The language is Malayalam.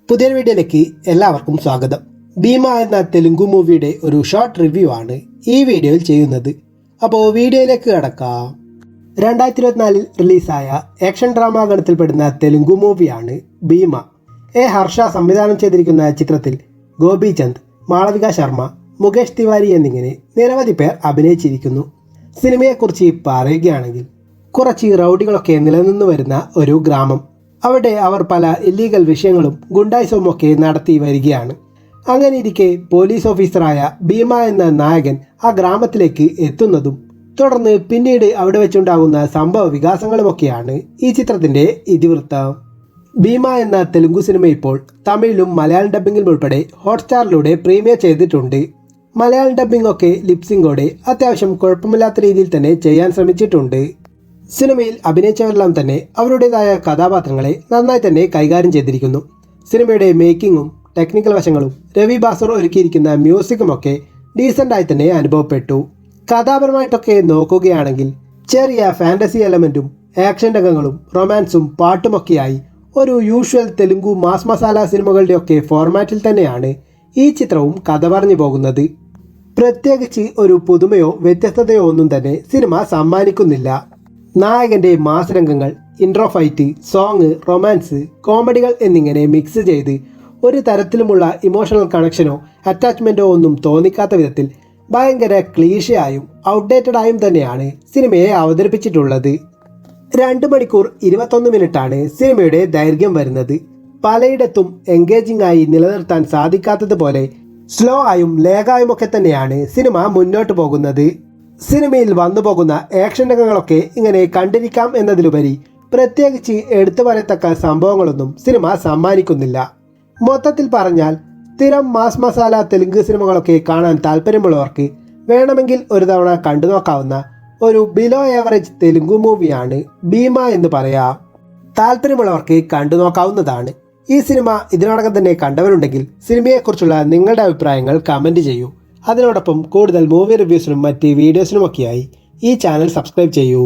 പുതിയൊരു വീഡിയോയിലേക്ക് എല്ലാവർക്കും സ്വാഗതം. ഭീമ എന്ന തെലുങ്കു മൂവിയുടെ ഒരു ഷോർട്ട് റിവ്യൂ ആണ് ഈ വീഡിയോയിൽ ചെയ്യുന്നത്. അപ്പോൾ വീഡിയോയിലേക്ക് കടക്കാം. 2024 റിലീസായ ആക്ഷൻ ഡ്രാമ ഗണത്തിൽപ്പെടുന്ന തെലുങ്കു മൂവിയാണ് ഭീമ. ഹർഷ സംവിധാനം ചെയ്തിരിക്കുന്ന ചിത്രത്തിൽ ഗോപി ചന്ദ്, മാളവിക ശർമ്മ, മുകേഷ് തിവാരി എന്നിങ്ങനെ നിരവധി പേർ അഭിനയിച്ചിരിക്കുന്നു. സിനിമയെക്കുറിച്ച് പറയുകയാണെങ്കിൽ കുറച്ച് റൗഡികളൊക്കെ നിലനിന്നു വരുന്ന ഒരു ഗ്രാമം. അവിടെ അവർ പല ഇല്ലീഗൽ വിഷയങ്ങളും ഗുണ്ടായിസവും ഒക്കെ നടത്തി വരികയാണ്. അങ്ങനെ ഇരിക്കെ പോലീസ് ഓഫീസറായ ഭീമ എന്ന നായകൻ ആ ഗ്രാമത്തിലേക്ക് എത്തുന്നതും തുടർന്ന് പിന്നീട് അവിടെ വെച്ചുണ്ടാകുന്ന സംഭവ വികാസങ്ങളുമൊക്കെയാണ് ഈ ചിത്രത്തിൻ്റെ ഇതിവൃത്തം. ഭീമ എന്ന തെലുങ്കു സിനിമ ഇപ്പോൾ തമിഴിലും മലയാളം ഡബ്ബിങ്ങിലും ഉൾപ്പെടെ ഹോട്ട്സ്റ്റാറിലൂടെ പ്രീമിയർ ചെയ്തിട്ടുണ്ട്. മലയാളം ഡബ്ബിംഗ് ഒക്കെ ലിപ്സിംഗോടെ അത്യാവശ്യം കുഴപ്പമില്ലാത്ത രീതിയിൽ തന്നെ ചെയ്യാൻ ശ്രമിച്ചിട്ടുണ്ട്. സിനിമയിൽ അഭിനയിച്ചവരെല്ലാം തന്നെ അവരുടേതായ കഥാപാത്രങ്ങളെ നന്നായി തന്നെ കൈകാര്യം ചെയ്തിരിക്കുന്നു. സിനിമയുടെ മേക്കിങ്ങും ടെക്നിക്കൽ വശങ്ങളും രവി ബാസർ ഒരുക്കിയിരിക്കുന്ന മ്യൂസിക്കുമൊക്കെ ഡീസൻ്റായി തന്നെ അനുഭവപ്പെട്ടു. കഥാപരമായിട്ടൊക്കെ നോക്കുകയാണെങ്കിൽ ചെറിയ ഫാൻറ്റസി എലമെൻറ്റും ആക്ഷൻ രംഗങ്ങളും റൊമാൻസും പാട്ടുമൊക്കെയായി ഒരു യൂഷ്വൽ തെലുങ്കു മാസ് മസാല സിനിമകളുടെയൊക്കെ ഫോർമാറ്റിൽ തന്നെയാണ് ഈ ചിത്രവും കഥ പറഞ്ഞു പോകുന്നത്. പ്രത്യേകിച്ച് ഒരു പുതുമയോ വ്യത്യസ്തതയോ ഒന്നും തന്നെ സിനിമ സമ്മാനിക്കുന്നില്ല. നായകൻ്റെ മാസ് രംഗങ്ങൾ, ഇൻട്രോ ഫൈറ്റ്, സോങ്, റൊമാൻസ്, കോമഡികൾ എന്നിങ്ങനെ മിക്സ് ചെയ്ത് ഒരു തരത്തിലുമുള്ള ഇമോഷണൽ കണക്ഷനോ അറ്റാച്ച്മെൻറ്റോ ഒന്നും തോന്നിക്കാത്ത വിധത്തിൽ ഭയങ്കര ക്ലീഷയായും ഔട്ട്ഡേറ്റഡായും തന്നെയാണ് സിനിമയെ അവതരിപ്പിച്ചിട്ടുള്ളത്. 2 മണിക്കൂർ 21 മിനിറ്റാണ് സിനിമയുടെ ദൈർഘ്യം വരുന്നത്. പലയിടത്തും എൻഗേജിംഗ് ആയി നിലനിർത്താൻ സാധിക്കാത്തതുപോലെ സ്ലോ ആയും ലേഗായുമൊക്കെ തന്നെയാണ് സിനിമ മുന്നോട്ട് പോകുന്നത്. സിനിമയിൽ വന്നു പോകുന്ന ആക്ഷൻ രംഗങ്ങളൊക്കെ ഇങ്ങനെ കണ്ടിരിക്കാം എന്നതിലുപരി പ്രത്യേകിച്ച് എടുത്തു പറയത്തക്ക സംഭവങ്ങളൊന്നും സിനിമ സമ്മാനിക്കുന്നില്ല. മൊത്തത്തിൽ പറഞ്ഞാൽ സ്ഥിരം മാസ് മസാല തെലുങ്ക് സിനിമകളൊക്കെ കാണാൻ താല്പര്യമുള്ളവർക്ക് വേണമെങ്കിൽ ഒരു തവണ കണ്ടു നോക്കാവുന്ന ഒരു ബിലോ ആവറേജ് തെലുങ്കു മൂവിയാണ് ഭീമ എന്ന് പറയാം. താല്പര്യമുള്ളവർക്ക് കണ്ടു നോക്കാവുന്നതാണ്. ഈ സിനിമ ഇതിനോടകം തന്നെ കണ്ടവരുണ്ടെങ്കിൽ സിനിമയെക്കുറിച്ചുള്ള നിങ്ങളുടെ അഭിപ്രായങ്ങൾ കമൻറ്റ് ചെയ്യൂ. അതിനോടൊപ്പം കൂടുതൽ മൂവി റിവ്യൂസിനും മറ്റ് വീഡിയോസിനുമൊക്കെയായി ഈ ചാനൽ സബ്സ്ക്രൈബ് ചെയ്യൂ.